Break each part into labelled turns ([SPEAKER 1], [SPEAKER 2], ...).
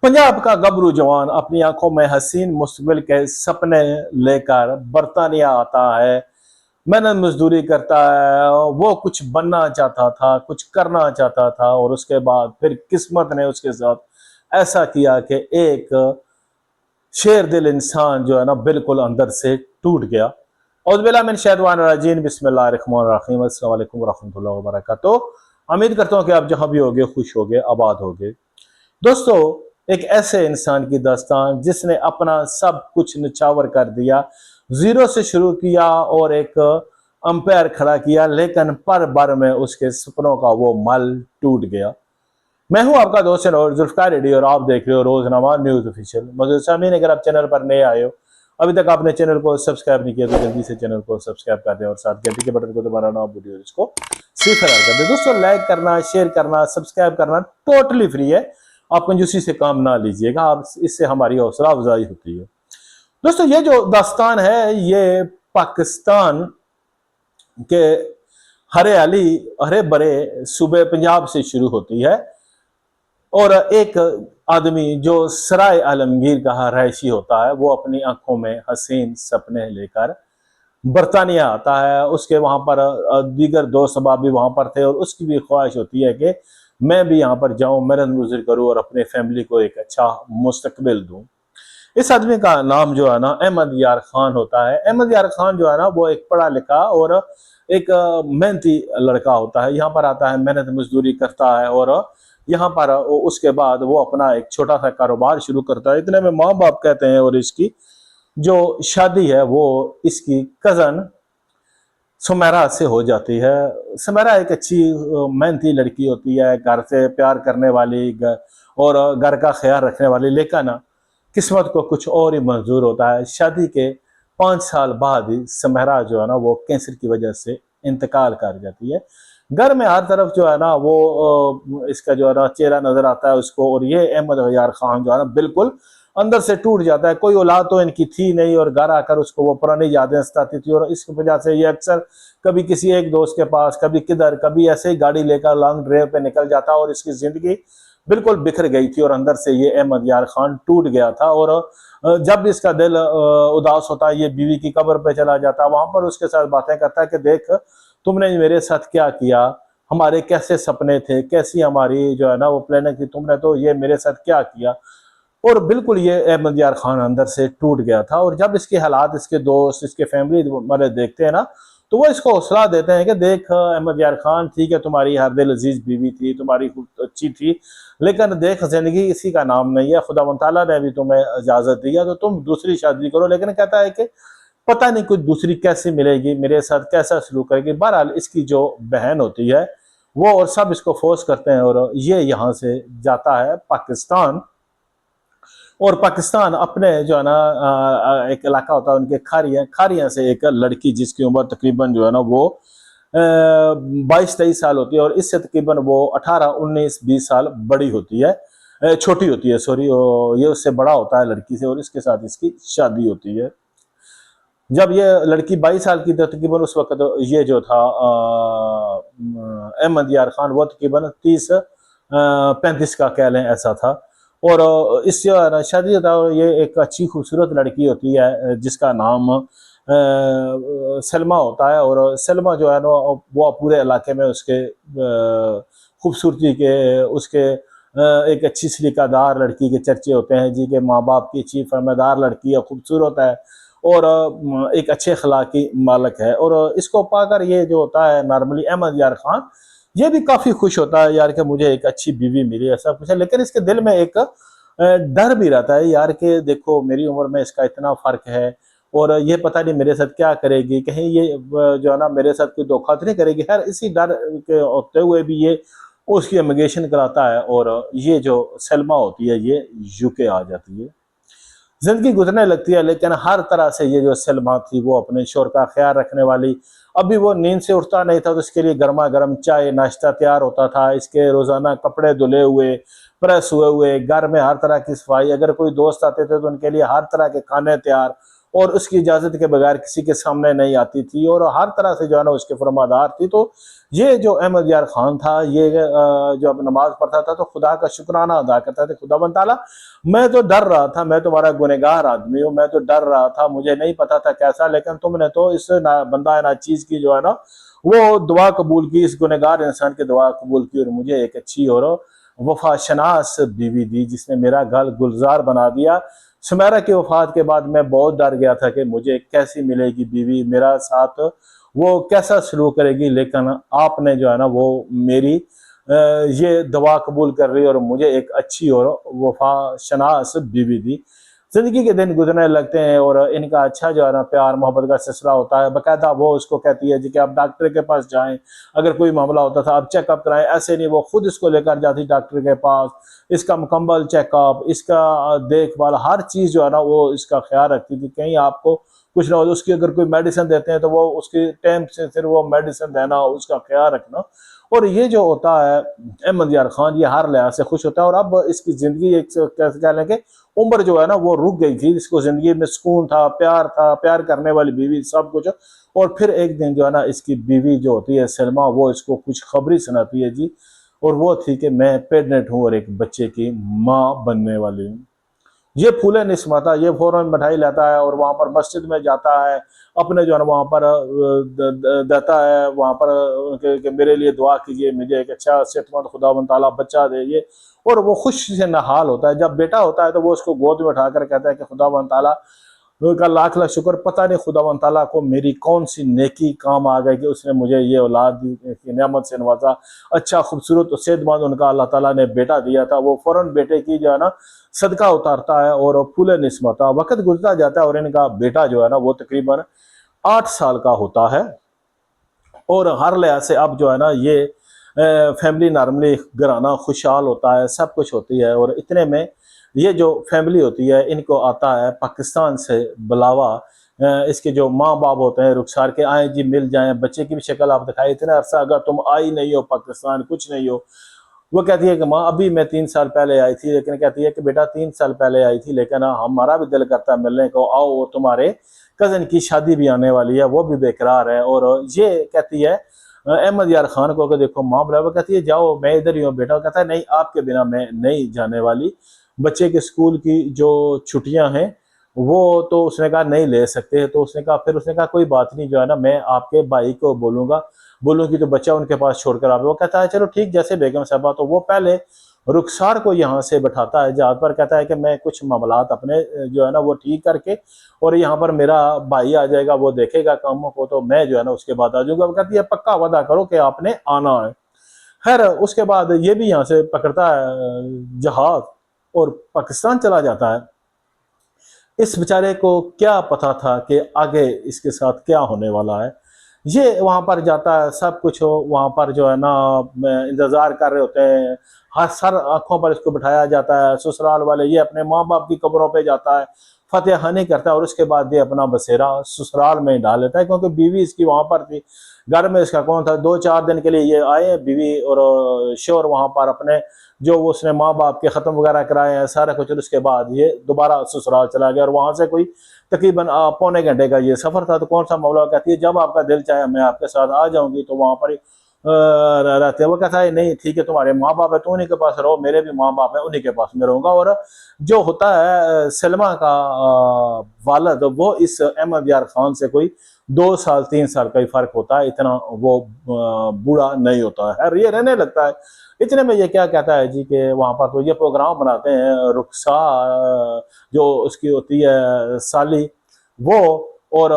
[SPEAKER 1] पंजाब का गबरू जवान अपनी आंखों में हसीन मुस्तकबिल के सपने लेकर बरतानिया आता है। मेहनत मजदूरी करता है। वो कुछ बनना चाहता था, कुछ करना चाहता था, और उसके बाद फिर किस्मत ने उसके साथ ऐसा किया कि एक शेर दिल इंसान जो है ना बिल्कुल अंदर से टूट गया। औज़ुबिल्लाहि मिन शैतानिर रजीम, बिस्मिल्लाहिर्रहमानिर्रहीम, अस्सलाम वालेकुम वरहमतुल्लाहि वबरकातुहू। उम्मीद करता हूँ कि आप जहाँ भी होगे खुश होगे, आबाद होगे। दोस्तों, एक ऐसे इंसान की दास्तान जिसने अपना सब कुछ निछावर कर दिया, जीरो से शुरू किया और एक अंपायर खड़ा किया, लेकिन पर बार में उसके सपनों का वो मल टूट गया। मैं हूं आपका दोस्त और जुल्फकार रेड्डी, और आप देख रहे हो रोजनामा न्यूज ऑफिशियल। मौजूद सामीन, अगर आप चैनल पर नए आए हो, अभी तक आपने चैनल को सब्सक्राइब नहीं किया, तो जल्दी से चैनल को सब्सक्राइब कर दें और साथ घंटी के बटन को दबाना ना भूलिए, इसको सिर्फ कर दें। दोस्तों, लाइक करना, शेयर करना, सब्सक्राइब करना टोटली फ्री है। आप कंजूसी से काम ना लीजिएगा, आप इससे हमारी हौसला अफजाई होती है। दोस्तों, ये जो दास्तान है ये पाकिस्तान के हरियाली हरे भरे सूबे पंजाब से शुरू होती है, और एक आदमी जो सराय आलमगीर का रहायशी होता है, वो अपनी आंखों में हसीन सपने लेकर बरतानिया आता है। उसके वहां पर दीगर दोस्त अहबाब भी वहां पर थे, और उसकी भी ख्वाहिश होती है कि मैं भी यहाँ पर जाऊं, मेहनत मजदूरी करूं और अपने फैमिली को एक अच्छा मुस्तकबिल दूं। इस आदमी का नाम जो है ना अहमद यार खान होता है। अहमद यार खान जो है ना वो एक पढ़ा लिखा और एक मेहनती लड़का होता है। यहाँ पर आता है, मेहनत मजदूरी करता है, और यहाँ पर उसके बाद वो अपना एक छोटा सा कारोबार शुरू करता है। इतने में माँ बाप कहते हैं, और इसकी जो शादी है वो इसकी कजन सुमेरा से हो जाती है। सुमेरा एक अच्छी मेहनती लड़की होती है, घर से प्यार करने वाली, और घर का ख्याल रखने वाली, लेकिन किस्मत को कुछ और ही मंजूर होता है। शादी के 5 साल बाद ही सुमेरा जो है ना वो कैंसर की वजह से इंतकाल कर जाती है। घर में हर तरफ जो है ना वो इसका जो है ना चेहरा नजर आता है उसको, और ये अहमद यार खान जो है ना बिल्कुल अंदर से टूट जाता है। कोई औलाद तो इनकी थी नहीं, और घर आकर उसको वो पुरानी यादें सताती थी, और इस वजह से ये अक्सर कभी किसी एक दोस्त के पास, कभी किधर, कभी ऐसे ही गाड़ी लेकर लॉन्ग ड्राइव पे निकल जाता, और इसकी जिंदगी बिल्कुल बिखर गई थी, और अंदर से ये अहमद यार खान टूट गया था। और जब इसका दिल उदास होता है, ये बीवी की कब्र पे चला जाता है, वहां पर उसके साथ बातें करता है कि देख, तुमने मेरे साथ क्या किया, हमारे कैसे सपने थे, कैसी हमारी जो है ना वो प्लानिंग थी, तुमने तो ये मेरे साथ क्या किया। और बिल्कुल ये अहमद यार खान अंदर से टूट गया था। और जब इसके हालात इसके दोस्त, इसके फैमिली वाले देखते हैं ना, तो वो इसको हौसला देते हैं कि देख अहमद यार खान, ठीक है तुम्हारी हर दिल अजीज बीवी थी, तुम्हारी खूब अच्छी थी, लेकिन देख जिंदगी इसी का नाम नहीं है, खुदा ताला ने भी तुम्हें इजाजत दिया तो तुम दूसरी शादी करो। लेकिन कहता है कि पता नहीं कुछ दूसरी कैसी मिलेगी, मेरे साथ कैसा सलूक करेगी। बहरहाल इसकी जो बहन होती है वो और सब इसको फोर्स करते हैं, और ये यहाँ से जाता है पाकिस्तान। और पाकिस्तान अपने जो है ना एक इलाका होता है उनके खारियां खारियां से एक लड़की जिसकी उम्र तकरीबन जो है ना वो 22-23 साल होती है, और इससे तकरीबन वो 18-19-20 साल बड़ी होती है, छोटी होती है, सॉरी। ये उससे बड़ा होता है लड़की से, और इसके साथ इसकी शादी होती है। जब ये लड़की 22 साल की थी तकरीबन, उस वक्त ये जो था अहमद यार खान, वो तकरीबन 30-35 का कह लें, ऐसा था। और इस शादी होता है, ये एक अच्छी खूबसूरत लड़की होती है जिसका नाम सलमा होता है। और सलमा जो है ना वो पूरे इलाके में उसके खूबसूरती के, उसके एक अच्छी सलीकादार लड़की के चर्चे होते हैं जी, के माँ बाप की अच्छी फरमेदार लड़की है, खूबसूरत है, और एक अच्छे अखलाक की मालक है। और इसको पाकर ये जो होता है नॉर्मली अहमद यार खान, ये भी काफी खुश होता है यार कि मुझे एक अच्छी बीवी मिली, ऐसा कुछ है। लेकिन इसके दिल में एक डर भी रहता है यार कि देखो मेरी उम्र में इसका इतना फर्क है, और ये पता नहीं मेरे साथ क्या करेगी, कहीं ये जो है ना मेरे साथ कोई धोखा तो नहीं करेगी। खैर इसी डर के होते हुए भी ये उसकी इमिग्रेशन कराता है, और ये जो सलमा होती है ये यूके आ जाती है। जिंदगी गुजरने लगती है, लेकिन हर तरह से ये जो सलमा थी वो अपने शोर का ख्याल रखने वाली। अभी वो नींद से उठता नहीं था तो इसके लिए गर्मा गर्म चाय नाश्ता तैयार होता था, इसके रोजाना कपड़े धुले हुए, प्रेस हुए हुए, घर में हर तरह की सफाई, अगर कोई दोस्त आते थे तो उनके लिए हर तरह के खाने तैयार। और उसकी इजाज़त के बगैर किसी के सामने नहीं आती थी और हर तरह से जो है ना उसके फरमादार थी। तो ये जो अहमद यार खान था, ये जब नमाज पढ़ता था तो खुदा का शुक्राना अदा करता था, खुदावंद ताला मैं तो डर रहा था, मैं तुम्हारा गुनहगार आदमी हूँ, मैं तो डर रहा था, मुझे नहीं पता था कैसा, लेकिन तुमने तो इस बंदा नाचीज की जो है ना वो दुआ कबूल की, इस गुनहगार इंसान की दुआ कबूल की और मुझे एक अच्छी और वफा शनास बीवी दी जिसने मेरा घर गुलजार बना दिया। सुमेरा की वफात के बाद मैं बहुत डर गया था कि मुझे कैसी मिलेगी बीवी, मेरा साथ वो कैसा सलूक करेगी, लेकिन आपने जो है ना वो मेरी ये दुआ कबूल कर रही और मुझे एक अच्छी और वफा शनास बीवी दी। जिंदगी के दिन गुजरने लगते हैं और इनका अच्छा जो है ना प्यार मोहब्बत का सिलसिला होता है। बकायदा वो उसको कहती है जी कि आप डॉक्टर के पास जाएं, अगर कोई मामला होता था आप चेकअप कराएं, ऐसे नहीं वो खुद इसको लेकर जाती डॉक्टर के पास, इसका मुकम्मल चेकअप, इसका देखभाल, हर चीज़ जो है ना वो इसका ख्याल रखती थी। कहीं आपको कुछ ना हो, उसकी अगर कोई मेडिसिन देते हैं तो वो उसके टाइम से फिर वो मेडिसिन देना, उसका ख्याल रखना। और ये जो होता है अहमद यार खान, ये हर लिहाज से खुश होता है। और अब इसकी जिंदगी एक कैसे कह लें कि उम्र जो है ना वो रुक गई थी, इसको जिंदगी में सुकून था, प्यार करने वाली बीवी, सब कुछ। और फिर एक दिन जो है ना इसकी बीवी जो होती है सलमा, वो इसको कुछ खबरी सुनाती है जी, और वो थी कि मैं प्रेग्नेंट हूँ और एक बच्चे की माँ बनने वाली हूँ। ये फूले नहीं समाता, ये फौरन मिठाई लेता है और वहाँ पर मस्जिद में जाता है, अपने जो है वहाँ पर देता है वहाँ पर कि मेरे लिए दुआ कीजिए, मुझे एक अच्छा सेहतमंद खुदावंद ताला बच्चा दे ये। और वो खुश से नहाल होता है। जब बेटा होता है तो वो उसको गोद में उठाकर कहता है कि खुदावंद ताला का लाख लाख शुक्र, पता नहीं खुदावंद ताला को मेरी कौन सी नेकी काम आ गई कि उसने मुझे ये औलाद की नेमत से नवाजा, अच्छा खूबसूरत और सेहतमंद उनका अल्लाह ताला ने बेटा दिया था। वो फौरन बेटे की जो है ना सदका उतारता है और फूले निस्मता। वक्त गुजरता जाता है और इनका बेटा जो है ना वो तकरीबन 8 साल का होता है। और हर लिहाज से अब जो है ना ये फैमिली नॉर्मली घराना खुशहाल होता है, सब कुछ होती है। और इतने में ये जो फैमिली होती है इनको आता है पाकिस्तान से बुलावा। इसके जो माँ बाप होते हैं रुखसार के, आए जी मिल जाएं, बच्चे की भी शक्ल आप दिखाई, इतने अरसा अगर तुम आई नहीं हो पाकिस्तान, कुछ नहीं हो। वो कहती है कि माँ अभी मैं 3 साल पहले आई थी, लेकिन कहती है कि बेटा 3 साल पहले आई थी, लेकिन हमारा भी दिल करता है मिलने को, आओ तुम्हारे कजन की शादी भी आने वाली है, वो भी बेकरार है। और ये कहती है अहमद यार खान को कि देखो माँ बुला, कहती है जाओ मैं इधर ही हूँ बेटा। कहता है नहीं, आपके बिना मैं नहीं जाने वाली, बच्चे के स्कूल की जो छुट्टियां हैं वो तो उसने कहा नहीं ले सकते। तो उसने कहा, फिर उसने कहा कोई बात नहीं, जो है ना मैं आपके भाई को बोलूंगी तो बच्चा उनके पास छोड़कर आवे। वो कहता है चलो ठीक, जैसे बेगम साहबा। तो वो पहले रुखसार को यहाँ से बैठाता है जहाज पर, कहता है कि मैं कुछ मामलात अपने जो है ना वो ठीक करके, और यहाँ पर मेरा भाई आ जाएगा, वो देखेगा कामों को, तो मैं जो है ना उसके बाद आ जाऊंगा। वो कहती है पक्का वादा करो कि आपने आना है। खैर उसके बाद ये भी यहाँ से पकड़ता है जहाज और पाकिस्तान चला जाता है। इस बेचारे को क्या पता था कि आगे इसके साथ क्या होने वाला है। ये वहाँ पर जाता है, सब कुछ हो वहाँ पर जो है ना इंतज़ार कर रहे होते हैं, हर सर आंखों पर इसको बिठाया जाता है। ससुराल वाले, ये अपने माँ बाप की कब्रों पे जाता है, फतेहानी करता है और उसके बाद ये अपना बसेरा ससुराल में डाल लेता है, क्योंकि बीवी इसकी वहाँ पर थी, घर में इसका कौन था। 2-4 दिन के लिए ये आए, बीवी और शोर वहाँ पर अपने जो उसने माँ बाप के ख़त्म वगैरह कराए हैं सारा कुछ, उसके बाद ये दोबारा ससुराल चला गया। और वहाँ से कोई तकरीबन पौने घंटे का ये सफ़र था। तो कौन सा मौला, कहती है जब आपका दिल चाहे मैं आपके साथ आ जाऊँगी। तो वहाँ पर रहते हैं। वो कहता है नहीं ठीक है, तुम्हारे माँ बाप है तो उन्हीं के पास रहो, मेरे भी माँ बाप है उन्हीं के पास मैं रहूँगा। और जो होता है सलमा का वालद, वो इस अहमद यार खान से कोई 2 साल 3 साल का ही फर्क होता है, इतना वो बूढ़ा नहीं होता है, ये रहने लगता है। इतने में ये क्या कहता है जी कि वहाँ पर तो ये प्रोग्राम बनाते हैं रुखसा जो उसकी होती है साली, वो और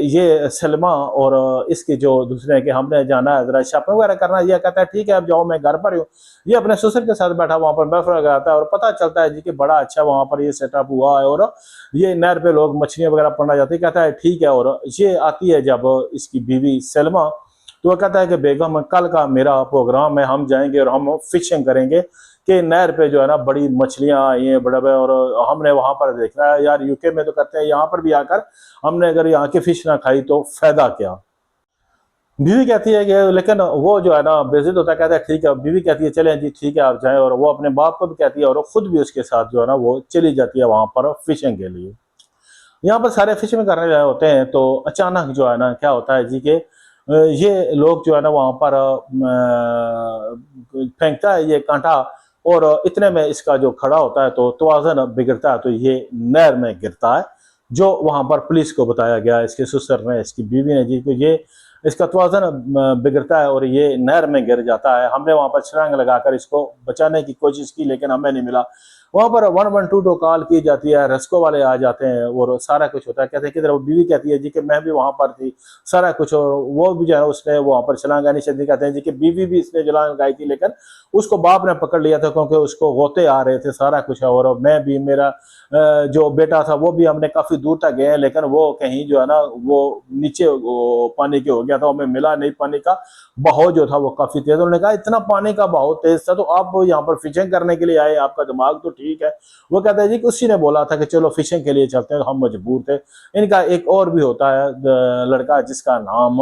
[SPEAKER 1] ये सलमा और इसके जो दूसरे कि हमने जाना है जरा शॉपिंग वगैरह करना। ये कहता है ठीक है अब जाओ मैं घर पर हूँ। ये अपने ससुर के साथ बैठा वहाँ पर बर्फ लगाता है और पता चलता है जी कि बड़ा अच्छा वहाँ पर ये सेटअप हुआ है और ये नहर पे लोग मछलियाँ वगैरह पकड़ना जाती है। कहता है ठीक है। और ये आती है जब इसकी बीवी सलमा, तो वह कहता है कि बेगम कल का मेरा प्रोग्राम है, हम जाएंगे और हम फिशिंग करेंगे कि नहर पे जो है ना बड़ी मछलियां आई हैं बड़े बड़े, और हमने वहां पर देखना है। यार यूके में तो करते हैं, यहाँ पर भी आकर हमने अगर यहाँ की फिश ना खाई तो फायदा क्या। बीवी कहती है कि लेकिन वो जो है ना बेइज्जत होता है, कहता है ठीक है। बीवी कहती है चलें जी ठीक है आप जाएं, और वो अपने बाप को भी कहती है और खुद भी उसके साथ जो है ना वो चली जाती है वहां पर फिशिंग के लिए। यहाँ पर सारे फिशिंग करने रहे होते हैं, तो अचानक जो है ना क्या होता है जी के ये लोग जो है ना वहाँ पर फेंकता है ये कांटा, और इतने में इसका जो खड़ा होता है तो तवाज़ुन बिगड़ता है, तो ये नहर में गिरता है। जो वहाँ पर पुलिस को बताया गया, इसके ससुर ने, इसकी बीवी ने जी, तो ये इसका तवाज़ुन बिगड़ता है और ये नहर में गिर जाता है। हमने वहाँ पर छलांग लगाकर इसको बचाने की कोशिश की, लेकिन हमें नहीं मिला। वहाँ पर 112 कॉल की जाती है, रेस्क्यू वाले आ जाते हैं और सारा कुछ होता है। कहते हैं किधर, वो बीवी कहती है जी कि मैं भी वहाँ पर थी, सारा कुछ। और वो भी जो है उसने वहाँ पर छलांग लगानी चाहिए, कहते हैं जी कि बीवी भी इसने छलांग लगाई थी, लेकिन उसको बाप ने पकड़ लिया था क्योंकि उसको गोते आ रहे थे, सारा कुछ है। और मैं भी, मेरा जो बेटा था वो भी, हमने काफी दूर तक गए, लेकिन वो कहीं जो है ना वो नीचे वो पानी के हो गया था, हमें मिला नहीं। पानी का बहाव जो था वो काफी तेज। उन्होंने कहा इतना पानी का बहाव तेज था तो आप यहाँ पर फिशिंग करने के लिए आए, आपका दिमाग तो ठीक है। वो कहता है जी कि उसी ने बोला था कि चलो फिशिंग के लिए चलते हैं, तो हम मजबूर थे। इनका एक और भी होता है लड़का जिसका नाम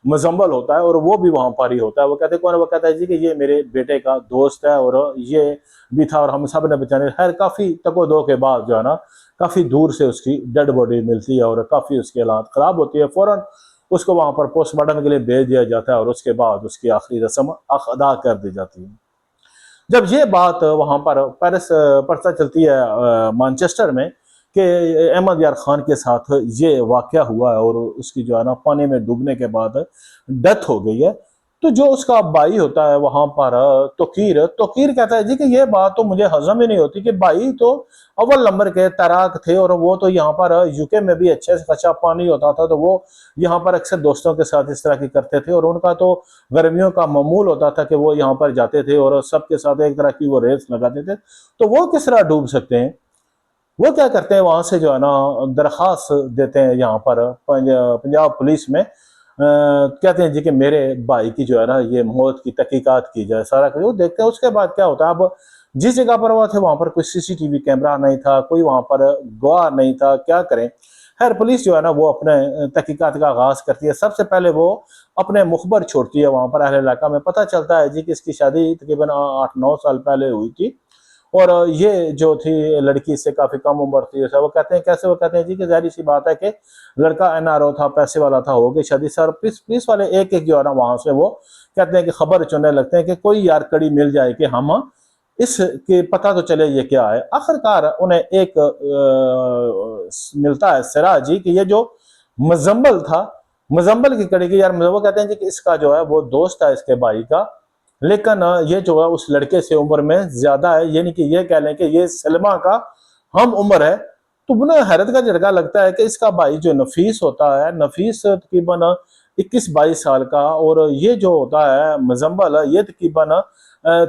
[SPEAKER 1] मुजम्बल होता है, और वो भी वहां पर ही होता है। वो कहते कौन है? वो कहता है जी कि ये मेरे बेटे का दोस्त है और ये भी था, और हम सब ने बचाने। खैर काफी तको-दो के बाद जो है ना काफी दूर से उसकी डेड बॉडी मिलती है और काफी उसकी हालात खराब होती है। फौरन उसको वहां पर पोस्टमार्टम के लिए भेज दिया जाता है और उसके बाद उसकी आखिरी रस्म अदा कर दी जाती है। जब ये बात वहां पर पेरिस पता चलती है मैनचेस्टर में कि अहमद यार खान के साथ ये वाकया हुआ है और उसकी जो है ना पानी में डूबने के बाद डेथ हो गई है, तो जो उसका भाई होता है वहां पर तोकीर तोकीर कहता है जी कि ये बात तो मुझे हजम ही नहीं होती कि भाई तो अव्वल नंबर के तैराक थे और वो तो यहाँ पर यूके में भी अच्छे से अच्छा पानी होता था, तो वो यहाँ पर अक्सर दोस्तों के साथ इस तरह की करते थे। और उनका तो गर्मियों का मामूल होता था कि वो यहाँ पर जाते थे और सबके साथ एक तरह की वो रेस लगाते थे। तो वो किस तरह डूब सकते हैं? वो क्या करते हैं, वहां से जो है ना दरखास्त देते हैं यहाँ पर पंजाब पुलिस में। कहते हैं जी कि मेरे भाई की जो है ना ये मौत की तहकीकात की जाए, सारा कुछ वो देखते हैं। उसके बाद क्या होता है, अब जिस जगह पर वो थे वहां पर कोई सीसीटीवी कैमरा नहीं था, कोई वहां पर गवाह नहीं था, क्या करें। खैर पुलिस जो है ना वो अपने तहकीकात का आगाज करती है। सबसे पहले वो अपने मुखबर छोड़ती है वहां पर अहले इलाका में। पता चलता है जी कि इसकी शादी तकरीबन 8-9 साल पहले हुई थी, और ये जो थी लड़की इससे काफी कम उम्र थी। वो कहते हैं कैसे? वो कहते हैं जी कि जाहिर सी बात है कि लड़का एनआरओ था, पैसे वाला था, हो गई शादी। सर पुलिस पुलिस वाले एक एक जो है ना वहां से वो कहते हैं कि खबर चुनने लगते हैं कि कोई यार कड़ी मिल जाए कि हम इसके पता तो चले ये क्या है। आखिरकार उन्हें एक मिलता है सिरा जी कि ये जो मुजम्बल था, मुजम्बल की कड़ी की यार, वो कहते हैं जी कि इसका जो है वो दोस्त था इसके भाई का, लेकिन ये जो है उस लड़के से उम्र में ज्यादा है, यानी कि ये कह लें कि ये सलमा का हम उम्र है। तो उन्हें हैरत का झटका लगता है कि इसका भाई जो नफीस होता है, नफीस तकरीबन 21-22 साल का, और ये जो होता है मुजम्बल ये तकरीबन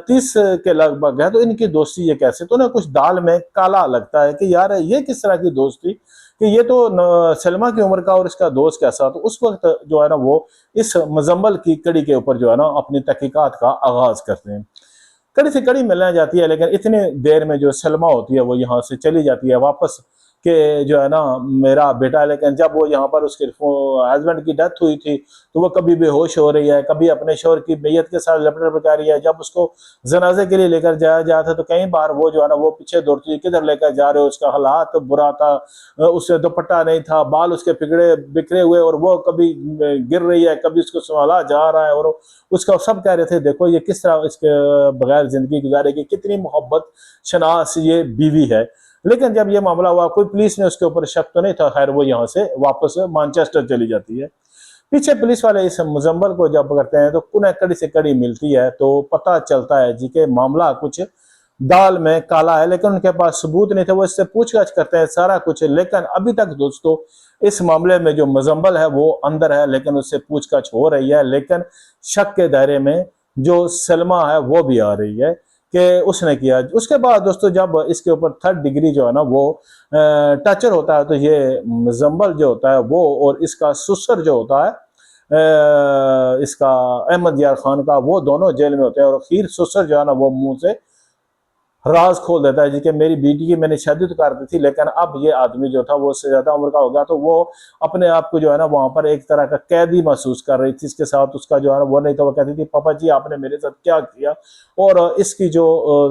[SPEAKER 1] 30 के लगभग है। तो इनकी दोस्ती ये कैसे? तो उन्हें कुछ दाल में काला लगता है कि यार ये किस तरह की दोस्ती, कि ये तो सलमा की उम्र का और इसका दोस्त कैसा। तो उस वक्त जो है ना वो इस मुजम्बल की कड़ी के ऊपर जो है ना अपनी तहकीकात का आगाज करते हैं। कड़ी से कड़ी मिलने जाती है, लेकिन इतनी देर में जो सलमा होती है वो यहाँ से चली जाती है वापस, कि जो है ना मेरा बेटा है। लेकिन जब वो यहाँ पर उसके हस्बैंड की डेथ हुई थी तो वो कभी बेहोश हो रही है, कभी अपने शोहर की मैयत के साथ लपट लपट कर रही है। जब उसको जनाजे के लिए लेकर जाया जाता था तो कई बार वो जो है ना वो पीछे दौड़ती है, किधर लेकर जा रहे हो, उसका हालात बुरा था, उससे दुपट्टा नहीं था, बाल उसके बिगड़े बिखरे हुए, और वो कभी गिर रही है, कभी उसको संभाला जा रहा है। और उसका सब कह रहे थे देखो ये किस तरह इसके बगैर जिंदगी गुजारेगी, कितनी मोहब्बत शनास ये बीवी है। लेकिन जब ये मामला हुआ कोई पुलिस ने उसके ऊपर शक तो नहीं था। खैर वो यहाँ से वापस मैनचेस्टर चली जाती है। पीछे पुलिस वाले इस मुजम्बल को जब करते हैं तो पुनः कड़ी से कड़ी मिलती है, तो पता चलता है जी के मामला कुछ दाल में काला है, लेकिन उनके पास सबूत नहीं थे। वो इससे पूछताछ करते हैं सारा कुछ, लेकिन अभी तक दोस्तों इस मामले में जो मुजम्बल है वो अंदर है, लेकिन उससे पूछताछ हो रही है। लेकिन शक के दायरे में जो सलमा है वो भी आ रही है कि उसने किया। उसके बाद दोस्तों जब इसके ऊपर 3rd डिग्री जो है ना वो टचर होता है, तो ये मुजम्बल जो होता है वो और इसका ससुर जो होता है इसका अहमद यार खान का, वो दोनों जेल में होते हैं। और खीर ससुर जो है ना वो मुंह से राज खोल देता है जी कि मेरी बेटी की मैंने शादी तो कर दी थी, लेकिन अब ये आदमी जो था वो उससे ज्यादा उम्र का हो गया, तो वो अपने आप को जो है ना वहां पर एक तरह का कैदी महसूस कर रही थी। इसके साथ उसका जो है ना वो नहीं, तो वो कहती थी पापा जी आपने मेरे साथ क्या किया। और इसकी जो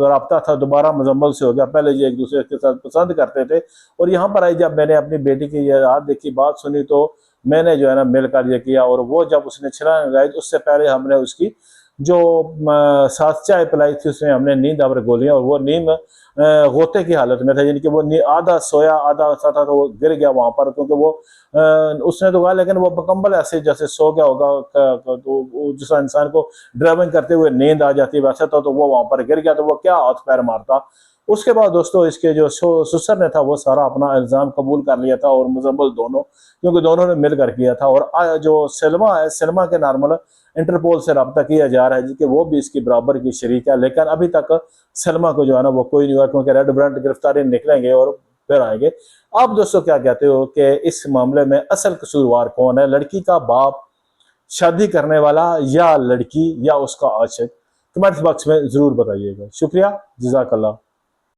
[SPEAKER 1] रब्ता था दोबारा मुजम्मल से हो गया। पहले ये एक दूसरे के साथ पसंद करते थे, और यहाँ पर आई जब मैंने अपनी बेटी की ये रात देखी, बात सुनी, तो मैंने जो है ना मिलकर ये किया। और वो जब उसने छलांग लगाई तो उससे पहले हमने उसकी जो साथ चाय पिलाई थी उसमें हमने नींद अवर गोलियां, और वो नींद गोते की हालत में था, यानी कि वो आधा सोया आधा सा था, तो वो गिर गया वहां पर, क्योंकि वो उसने तो कहा, लेकिन वो बकम्बल ऐसे जैसे सो गया होगा, तो जिस इंसान को ड्राइविंग करते हुए नींद आ जाती है वैसे तो वो वहां पर गिर गया, तो वो क्या हाथ पैर मारता। उसके बाद दोस्तों इसके जो ससुर ने था वो सारा अपना इल्जाम कबूल कर लिया था, और मुजम्मल दोनों, क्योंकि दोनों ने मिलकर किया था। और जो सलमा है, सलमा के नॉर्मल इंटरपोल से रब्ता किया जा रहा है जी कि वो भी इसकी बराबर की शरीक है, लेकिन अभी तक सलमा को जो है ना वो कोई नहीं हुआ, क्योंकि रेड वारंट गिरफ्तारी निकलेंगे और फिर आएंगे। आप दोस्तों क्या कहते हो कि इस मामले में असल कसूरवार कौन है, लड़की का बाप, शादी करने वाला, या लड़की, या उसका आशिक? कमेंट्स बॉक्स में जरूर बताइएगा। शुक्रिया, जज़ाकल्लाह।